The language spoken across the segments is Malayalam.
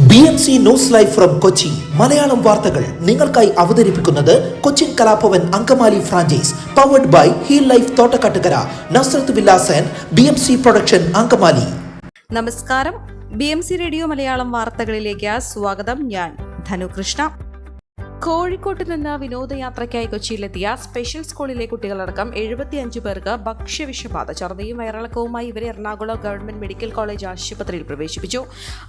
BMC news live from Kochi Malayalam വാർത്തകൾ നിങ്ങൾക്കായി അവതരിപ്പിക്കുന്നത് Cochin Kalabhavan Angamaly franchise powered by heal life Thottakattukara Nazareth villas and BMC production Angamaly. നമസ്കാരം, BMC റേഡിയോ മലയാളം വാർത്തകളിലേക്ക് സ്വാഗതം. ഞാൻ ധനുകൃഷ്ണ. കോഴിക്കോട്ട് നിന്ന് വിനോദയാത്രയ്ക്കായി കൊച്ചിയിലെത്തിയ സ്പെഷ്യൽ സ്കൂളിലെ കുട്ടികളടക്കം 75 പേർക്ക് ഭക്ഷ്യവിഷബാധ. ഛർദിയും വയറിളക്കവുമായി ഇവരെ എറണാകുളം ഗവൺമെന്റ് മെഡിക്കൽ കോളേജ് ആശുപത്രിയിൽ പ്രവേശിപ്പിച്ചു.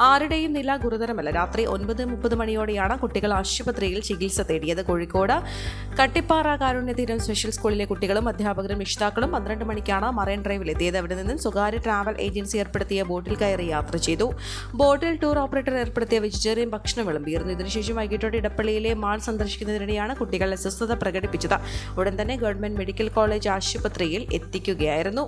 ആരുടെയും നില ഗുരുതരമല്ല. രാത്രി 9:30 മണിയോടെയാണ് കുട്ടികൾ ആശുപത്രിയിൽ ചികിത്സ തേടിയത്. കോഴിക്കോട് കട്ടിപ്പാറ കാരുണ്യതീരം സ്പെഷ്യൽ സ്കൂളിലെ കുട്ടികളും അധ്യാപകരും രക്ഷിതാക്കളും 12 മണിക്കാണ് മറൈൻ ഡ്രൈവിലെത്തിയത്. അവിടെ നിന്നും സ്വകാര്യ ട്രാവൽ ഏജൻസി ഏർപ്പെടുത്തിയ ബോട്ടിൽ കയറി യാത്ര ചെയ്തു. ബോട്ടിൽ ടൂർ ഓപ്പറേറ്റർ ഏർപ്പെടുത്തിയ വെജിറ്റേറിയൻ ഭക്ഷണം വിളമ്പിയിരുന്നു. ഇതിനുശേഷം വൈകിട്ടോടെ ഇടപ്പള്ളിയിലെ മാൾ സന്ദർശിക്കുന്നതിനിടെയാണ് കുട്ടികൾ അസ്വസ്ഥത പ്രകടിപ്പിച്ചത്. ഉടൻ തന്നെ ഗവൺമെന്റ് മെഡിക്കൽ കോളേജ് ആശുപത്രിയിൽ എത്തിക്കുകയായിരുന്നു.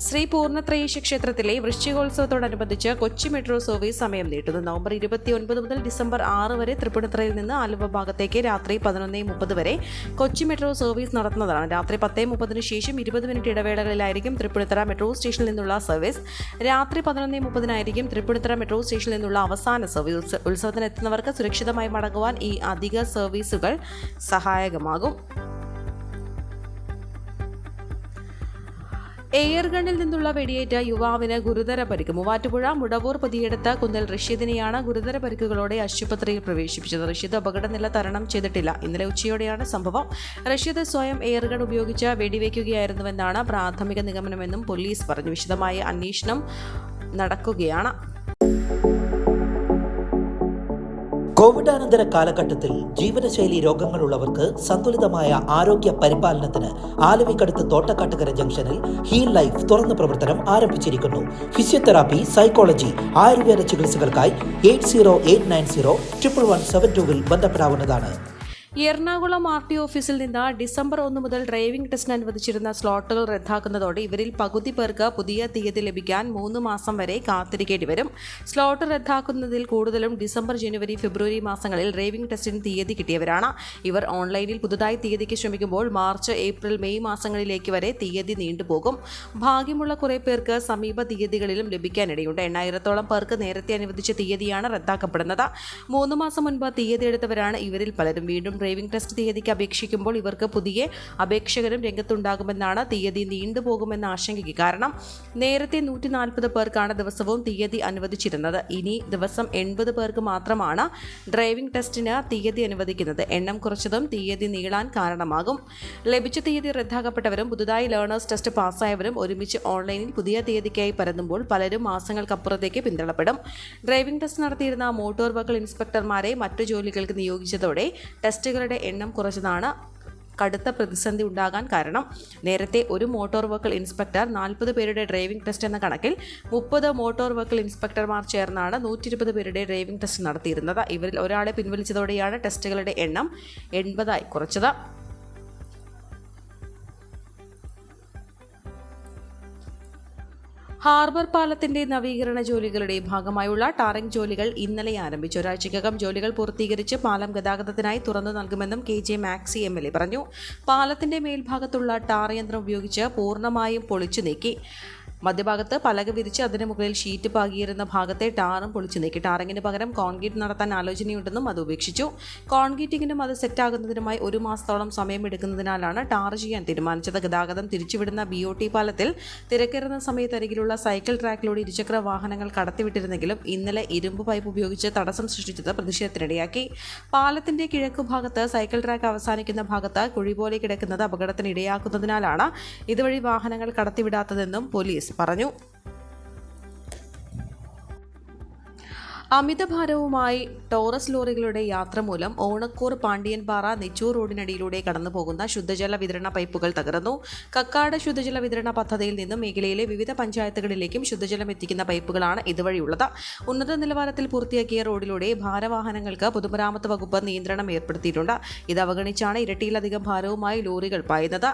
ശ്രീ പൂർണ്ണത്രയീശ ക്ഷേത്രത്തിലെ വൃശ്ചികോത്സവത്തോടനുബന്ധിച്ച് കൊച്ചി മെട്രോ സർവീസ് സമയം നീട്ടുന്നു. നവംബർ 29 മുതൽ ഡിസംബർ 6 വരെ തൃപ്പൂണിത്തുറയിൽ നിന്ന് ആലുവ ഭാഗത്തേക്ക് രാത്രി 11:30 വരെ കൊച്ചി മെട്രോ സർവീസ് നടത്തുന്നതാണ്. രാത്രി 10:30 ശേഷം 20 മിനിറ്റ് ഇടവേളകളിലായിരിക്കും തൃപ്പൂണിത്തുറ മെട്രോ സ്റ്റേഷനിൽ നിന്നുള്ള സർവീസ്. രാത്രി 11:30 തൃപ്പൂണിത്തുറ മെട്രോ സ്റ്റേഷനിൽ നിന്നുള്ള അവസാന സർവീസ്. ഉത്സവത്തിന് എത്തുന്നവർക്ക് സുരക്ഷിതമായി മടങ്ങുവാൻ ഈ അധിക സർവീസുകൾ സഹായകമാകും. എയർഗണ്ണിൽ നിന്നുള്ള വെടിയേറ്റ യുവാവിന് ഗുരുതര പരിക്ക്. മൂവാറ്റുപുഴ മുടവൂർ പൊതിയെടുത്ത കുന്നൽ റഷീദിനെയാണ് ഗുരുതര പരിക്കുകളോടെ ആശുപത്രിയിൽ പ്രവേശിപ്പിച്ചത്. റഷീദ് അപകടനില തരണം ചെയ്തിട്ടില്ല. ഇന്നലെ ഉച്ചയോടെയാണ് സംഭവം. റഷീദ് സ്വയം എയർഗൺ ഉപയോഗിച്ച് വെടിവെക്കുകയായിരുന്നുവെന്നാണ് പ്രാഥമിക നിഗമനമെന്നും പോലീസ് പറഞ്ഞു. വിശദമായ അന്വേഷണം നടക്കുകയാണ്. കോവിഡാനന്തര കാലഘട്ടത്തിൽ ജീവിതശൈലി രോഗങ്ങളുള്ളവർക്ക് സന്തുലിതമായ ആരോഗ്യ പരിപാലനത്തിന് ആലുവയ്ക്കടുത്ത് തോട്ടക്കാട്ടുകര ജംഗ്ഷനിൽ ഹീൽ ലൈഫ് തുറന്ന പ്രവർത്തനം ആരംഭിച്ചിരിക്കുന്നു. ഫിസിയോതെറാപ്പി, സൈക്കോളജി, ആയുർവേദ ചികിത്സകൾക്കായി 8089011722 ബന്ധപ്പെടാവുന്നതാണ്. എറണാകുളം RT ഓഫീസിൽ നിന്ന് ഡിസംബർ 1 മുതൽ ഡ്രൈവിംഗ് ടെസ്റ്റിന് അനുവദിച്ചിരുന്ന സ്ലോട്ടുകൾ റദ്ദാക്കുന്നതോടെ ഇവരിൽ പകുതി പേർക്ക് പുതിയ തീയതി ലഭിക്കാൻ 3 മാസം വരെ കാത്തിരിക്കേണ്ടി വരും. സ്ലോട്ട് റദ്ദാക്കുന്നതിൽ കൂടുതലും ഡിസംബർ, ജനുവരി, ഫെബ്രുവരി മാസങ്ങളിൽ ഡ്രൈവിംഗ് ടെസ്റ്റിന് തീയതി കിട്ടിയവരാണ്. ഇവർ ഓൺലൈനിൽ പുതുതായി തീയതിക്ക് ശ്രമിക്കുമ്പോൾ മാർച്ച്, ഏപ്രിൽ, മെയ് മാസങ്ങളിലേക്ക് വരെ തീയതി നീണ്ടുപോകും. ഭാഗ്യമുള്ള കുറേ പേർക്ക് സമീപ തീയതികളിലും ലഭിക്കാനിടയുണ്ട്. 8000-ഓളം പേർക്ക് നേരത്തെ അനുവദിച്ച തീയതിയാണ് റദ്ദാക്കപ്പെടുന്നത്. 3 മാസം മുൻപ് തീയതി എടുത്തവരാണ് ഇവരിൽ പലരും. വീണ്ടും ഡ്രൈവിംഗ് ടെസ്റ്റ് തീയതിക്ക് അപേക്ഷിക്കുമ്പോൾ ഇവർക്ക് പുതിയ അപേക്ഷകരും രംഗത്തുണ്ടാകുമെന്നാണ്. തീയതി നീണ്ടുപോകുമെന്ന ആശങ്കയ്ക്ക് കാരണം. നേരത്തെ 140 പേർക്കാണ് ദിവസവും തീയതി അനുവദിച്ചിരുന്നത്. ഇനി ദിവസം 80 പേർക്ക് മാത്രമാണ് ഡ്രൈവിംഗ് ടെസ്റ്റിന് തീയതി അനുവദിക്കുന്നത്. എണ്ണം കുറച്ചതും തീയതി നീളാൻ കാരണമാകും. ലഭിച്ച തീയതി റദ്ദാക്കപ്പെട്ടവരും പുതുതായി ലേണേഴ്സ് ടെസ്റ്റ് പാസ്സായവരും ഒരുമിച്ച് ഓൺലൈനിൽ പുതിയ തീയതിക്കായി പരതുമ്പോൾ പലരും മാസങ്ങൾക്കപ്പുറത്തേക്ക് പിന്തള്ളപ്പെടും. ഡ്രൈവിംഗ് ടെസ്റ്റ് നടത്തിയിരുന്ന മോട്ടോർ വെഹിക്കിൾ ഇൻസ്പെക്ടർമാരെ മറ്റു ജോലികൾക്ക് നിയോഗിച്ചതോടെ ടെസ്റ്റുകളുടെ എണ്ണം കുറച്ചതാണ് കടുത്ത പ്രതിസന്ധി ഉണ്ടാകാൻ കാരണം. നേരത്തെ ഒരു മോട്ടോർ വെഹിക്കിൾ ഇൻസ്പെക്ടർ 40 പേരുടെ ഡ്രൈവിംഗ് ടെസ്റ്റ് എന്ന കണക്കിൽ 30 മോട്ടോർ വെഹിക്കിൾ ഇൻസ്പെക്ടർമാർ ചേർന്നാണ് 120 പേരുടെ ഡ്രൈവിംഗ് ടെസ്റ്റ് നടത്തിയിരുന്നത്. ഇവരിൽ ഒരാളെ പിൻവലിച്ചതോടെയാണ് ടെസ്റ്റുകളുടെ എണ്ണം 80 കുറച്ചത്. ഹാർബർ പാലത്തിന്റെ നവീകരണ ജോലികളുടെ ഭാഗമായുള്ള ടാറിംഗ് ജോലികൾ ഇന്നലെ ആരംഭിച്ചു. ഒരാഴ്ചയ്ക്കകം ജോലികൾ പൂർത്തീകരിച്ച് പാലം ഗതാഗതത്തിനായി തുറന്നു നൽകുമെന്നും KJ മാക്സി MLA പറഞ്ഞു. പാലത്തിന്റെ മേൽഭാഗത്തുള്ള ടാർ യന്ത്രം ഉപയോഗിച്ച് പൂർണ്ണമായും പൊളിച്ചു നീക്കി. മധ്യഭാഗത്ത് പലക വിരിച്ച് അതിന് മുകളിൽ ഷീറ്റ് പാകിയിരുന്ന ഭാഗത്തെ ടാറും പൊളിച്ചു നീക്കി. ടാറിങ്ങിന് പകരം കോൺക്രീറ്റ് നടത്താൻ ആലോചനയുണ്ടെന്നും അത് ഉപേക്ഷിച്ചു. കോൺക്രീറ്റിങ്ങിനും അത് സെറ്റാകുന്നതിനുമായി 1 മാസത്തോളം സമയമെടുക്കുന്നതിനാലാണ് ടാർ ചെയ്യാൻ തീരുമാനിച്ചത്. ഗതാഗതം തിരിച്ചുവിടുന്ന BOT പാലത്തിൽ തിരക്കേറുന്ന സമയത്ത് അരികിലുള്ള സൈക്കിൾ ട്രാക്കിലൂടെ ഇരുചക്ര വാഹനങ്ങൾ കടത്തിവിട്ടിരുന്നെങ്കിലും ഇന്നലെ ഇരുമ്പ് പൈപ്പ് ഉപയോഗിച്ച് തടസ്സം സൃഷ്ടിച്ചത് പ്രതിഷേധത്തിനിടയാക്കി. പാലത്തിന്റെ കിഴക്കുഭാഗത്ത് സൈക്കിൾ ട്രാക്ക് അവസാനിക്കുന്ന ഭാഗത്ത് കുഴി പോലെ കിടക്കുന്നത് അപകടത്തിന് ഇടയാക്കുന്നതിനാലാണ് ഇതുവഴി വാഹനങ്ങൾ കടത്തിവിടാത്തതെന്നും പോലീസ് പറഞ്ഞു. അമിതഭാരവുമായി ടോറസ് ലോറികളുടെ യാത്ര മൂലം ഓണക്കൂർ പാണ്ടിയൻപാറ നെച്ചൂർ റോഡിനടിയിലൂടെ കടന്നുപോകുന്ന ശുദ്ധജല വിതരണ പൈപ്പുകൾ തകർന്നു. കക്കാട് ശുദ്ധജല വിതരണ പദ്ധതിയിൽ നിന്നും മേഖലയിലെ വിവിധ പഞ്ചായത്തുകളിലേക്കും ശുദ്ധജലം എത്തിക്കുന്ന പൈപ്പുകളാണ് ഇതുവഴിയുള്ളത്. ഉന്നത നിലവാരത്തിൽ പൂർത്തിയാക്കിയ റോഡിലൂടെ ഭാരവാഹനങ്ങൾക്ക് പൊതുമരാമത്ത് വകുപ്പ് നിയന്ത്രണം ഏർപ്പെടുത്തിയിട്ടുണ്ട്. ഇത് അവഗണിച്ചാണ് ഇരട്ടിയിലധികം ഭാരവുമായി ലോറികൾ പായുന്നത്.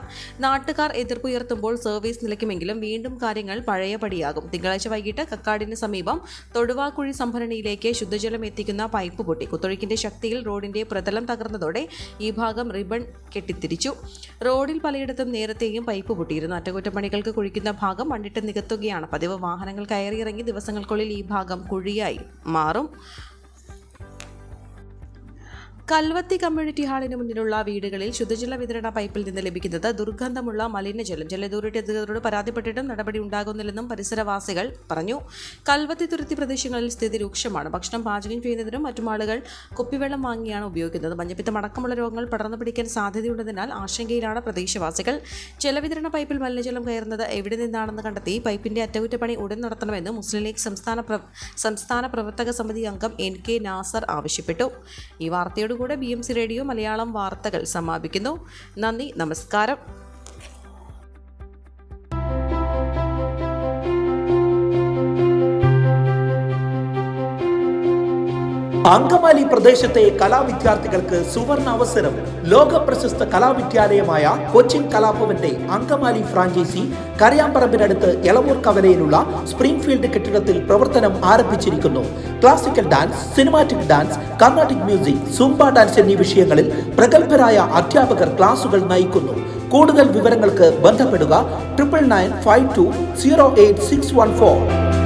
നാട്ടുകാർ എതിർപ്പുയർത്തുമ്പോൾ സർവീസ് നിലയ്ക്കുമെങ്കിലും വീണ്ടും കാര്യങ്ങൾ പഴയപടിയാകും. തിങ്കളാഴ്ച വൈകിട്ട് കക്കാടിന് സമീപം തൊടുവാക്കുഴി സംഭരണിയിൽ വീടിലേക്ക് ശുദ്ധജലം എത്തിക്കുന്ന പൈപ്പ് പൊട്ടി. കുത്തൊഴുക്കിന്റെ ശക്തിയിൽ റോഡിന്റെ പ്രതലം തകർന്നതോടെ ഈ ഭാഗം റിബൺ കെട്ടിത്തിരിച്ചു. റോഡിൽ പലയിടത്തും നേരത്തെയും പൈപ്പ് പൊട്ടിയിരുന്നു. അറ്റകുറ്റപ്പണികൾക്ക് കുഴിക്കുന്ന ഭാഗം മണ്ണിട്ട് നികത്തുകയാണ് പതിവ്. വാഹനങ്ങൾ കയറിയിറങ്ങി ദിവസങ്ങൾക്കുള്ളിൽ ഈ ഭാഗം കുഴിയായി മാറും. കൽവത്തി കമ്മ്യൂണിറ്റി ഹാളിന് മുന്നിലുള്ള വീടുകളിൽ ശുദ്ധജല വിതരണ പൈപ്പിൽ നിന്ന് ലഭിക്കുന്നത് ദുർഗന്ധമുള്ള മലിനജലം. ജല അതോറിറ്റി അധികൃതരോട് പരാതിപ്പെട്ടിട്ടും നടപടി ഉണ്ടാകുന്നില്ലെന്നും പരിസരവാസികൾ പറഞ്ഞു. കൽവത്തി തുരുത്തി പ്രദേശങ്ങളിൽ സ്ഥിതി രൂക്ഷമാണ്. ഭക്ഷണം പാചകം ചെയ്യുന്നതിനും മറ്റും ആളുകൾ കുപ്പിവെള്ളം വാങ്ങിയാണ് ഉപയോഗിക്കുന്നത്. മഞ്ഞപ്പിത്തം അടക്കമുള്ള രോഗങ്ങൾ പടർന്നു പിടിക്കാൻ സാധ്യതയുള്ളതിനാൽ ആശങ്കയിലാണ് പ്രദേശവാസികൾ. ജലവിതരണ പൈപ്പിൽ മലിനജലം കയറുന്നത് എവിടെ നിന്നാണെന്ന് കണ്ടെത്തി പൈപ്പിന്റെ അറ്റകുറ്റപ്പണി ഉടൻ നടത്തണമെന്ന് മുസ്ലിം ലീഗ് സംസ്ഥാന പ്രവർത്തക സമിതി അംഗം NK നാസർ ആവശ്യപ്പെട്ടു. ഈ വാർത്തയോട് കൂടെ BMC റേഡിയോ മലയാളം വാർത്തകൾ സമാപിക്കുന്നു. നന്ദി, നമസ്കാരം. അങ്കമാലി പ്രദേശത്തെ കലാവിദ്യാർത്ഥികൾക്ക് സുവർണ അവസരം. ലോക പ്രശസ്ത കലാവിദ്യാലയമായ കൊച്ചിൻ കലാഭവന്റെ അങ്കമാലി ഫ്രാഞ്ചൈസി കരയാമ്പറമ്പിനടുത്ത് എളവൂർ കവലയിലുള്ള സ്പ്രിംഗ്ഫീൽഡ് കെട്ടിടത്തിൽ പ്രവർത്തനം ആരംഭിച്ചിരിക്കുന്നു. Classical dance, cinematic dance, Carnatic music, Zumba dance എന്നീ വിഷയങ്ങളിൽ പ്രഗത്ഭരായ അധ്യാപകർ ക്ലാസുകൾ നയിക്കുന്നു. കൂടുതൽ വിവരങ്ങൾക്ക് ബന്ധപ്പെടുക 9995208614.